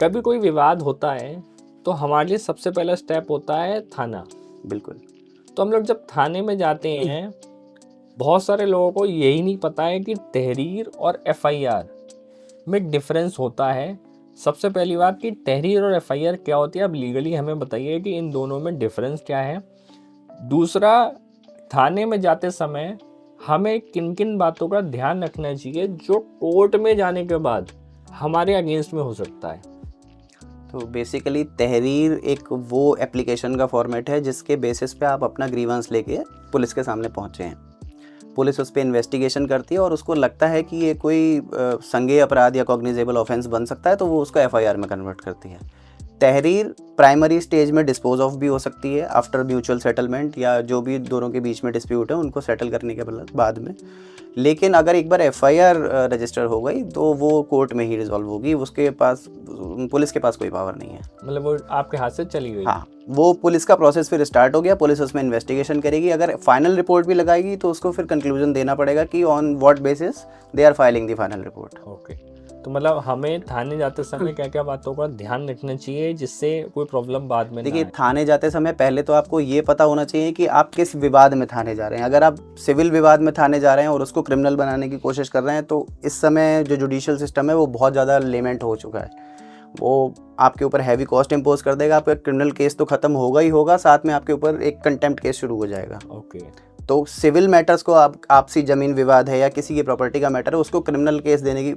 कभी कोई विवाद होता है तो हमारे लिए सबसे पहला स्टेप होता है थाना। बिल्कुल। तो हम लोग जब थाने में जाते हैं, बहुत सारे लोगों को यही नहीं पता है कि तहरीर और एफआईआर में डिफरेंस होता है। सबसे पहली बात कि तहरीर और एफआईआर क्या होती है, अब लीगली हमें बताइए कि इन दोनों में डिफरेंस क्या है। दूसरा, थाने में जाते समय हमें किन किन बातों का ध्यान रखना चाहिए जो कोर्ट में जाने के बाद हमारे अगेंस्ट में हो सकता है। तो बेसिकली तहरीर एक वो एप्लीकेशन का फॉर्मेट है जिसके बेसिस पे आप अपना ग्रीवेंस लेके पुलिस के सामने पहुंचे हैं। पुलिस उस पर इन्वेस्टिगेशन करती है और उसको लगता है कि ये कोई संज्ञेय अपराध या कॉग्निजेबल ऑफेंस बन सकता है, तो वो उसको एफआईआर में कन्वर्ट करती है। तहरीर प्राइमरी स्टेज में डिस्पोज ऑफ भी हो सकती है आफ्टर म्यूचुअल सेटलमेंट, या जो भी दोनों के बीच में डिस्प्यूट है उनको सेटल करने के बाद में। लेकिन अगर एक बार एफआईआर रजिस्टर हो गई तो वो कोर्ट में ही रिजॉल्व होगी, उसके पास पुलिस के पास कोई पावर नहीं है। मतलब वो आपके हाथ से चली गई। हाँ, वो पुलिस का प्रोसेस फिर स्टार्ट हो गया, पुलिस उसमें इन्वेस्टिगेशन करेगी, अगर फाइनल रिपोर्ट भी लगाएगी तो उसको फिर कंक्लूजन देना पड़ेगा कि on what basis they are filing the final report. Okay, तो मतलब हमें थाने जाते समय क्या क्या बातों का ध्यान रखना चाहिए जिससे कोई प्रॉब्लम बाद में ना देखिए, आए? थाने जाते समय पहले तो आपको ये पता होना चाहिए कि आप किस विवाद में थाने जा रहे हैं। अगर आप सिविल विवाद में थाने जा रहे हैं और उसको क्रिमिनल बनाने की कोशिश कर रहे हैं तो इस समय जो जुडिशियल सिस्टम है वो बहुत ज़्यादा लेमेंट हो चुका है। वो आपके ऊपर हैवी कॉस्ट इम्पोज कर देगा। आपका क्रिमिनल केस तो खत्म होगा ही होगा, साथ में आपके ऊपर एक कंटेम्प्ट केस शुरू हो जाएगा। ओके, तो सिविल मैटर्स को आपसी जमीन विवाद है या किसी की प्रॉपर्टी का मैटर है उसको क्रिमिनल केस देने की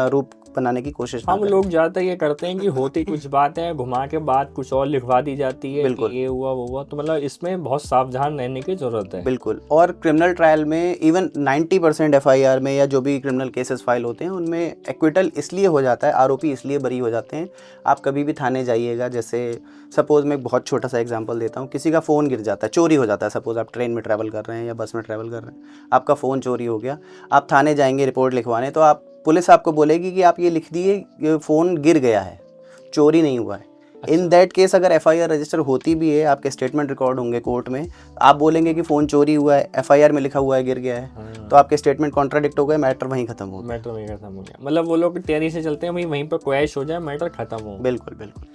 रूप बनाने की कोशिश ना हम करें। लोग ज़्यादातर ये करते हैं कि होती कुछ बात है, घुमा के बात कुछ और लिखवा दी जाती है बिल्कुल। कि ये हुआ वो हुआ। तो मतलब इसमें बहुत सावधान रहने की ज़रूरत है। बिल्कुल। और क्रिमिनल ट्रायल में इवन 90% एफआईआर में या जो भी क्रिमिनल केसेस फाइल होते हैं उनमें एक्विटल इसलिए हो जाता है, आरोपी इसलिए बरी हो जाते हैं। आप कभी भी थाने जाइएगा, जैसे सपोज़ मैं एक बहुत छोटा सा एग्जांपल देता हूँ, किसी का फ़ोन गिर जाता है, चोरी हो जाता है। सपोज़ आप ट्रेन में ट्रैवल कर रहे हैं या बस में ट्रैवल कर रहे हैं, आपका फ़ोन चोरी हो गया, आप थाने जाएंगे रिपोर्ट लिखवाने, तो आप पुलिस आपको बोलेगी कि आप ये लिख दिए फ़ोन गिर गया है, चोरी नहीं हुआ है। इन दैट केस अगर एफआईआर रजिस्टर होती भी है, आपके स्टेटमेंट रिकॉर्ड होंगे कोर्ट में, आप बोलेंगे कि फ़ोन चोरी हुआ है, एफआईआर में लिखा हुआ है गिर गया है, तो आपके स्टेटमेंट कॉन्ट्राडिक्ट हो गए, मैटर वहीं खत्म हो गया। मैटर वहीं खत्म हो गया। मतलब वो लोग तैयारी से चलते हैं, वहीं पर क्रैश हो जाए, मैटर खत्म हो। बिल्कुल बिल्कुल।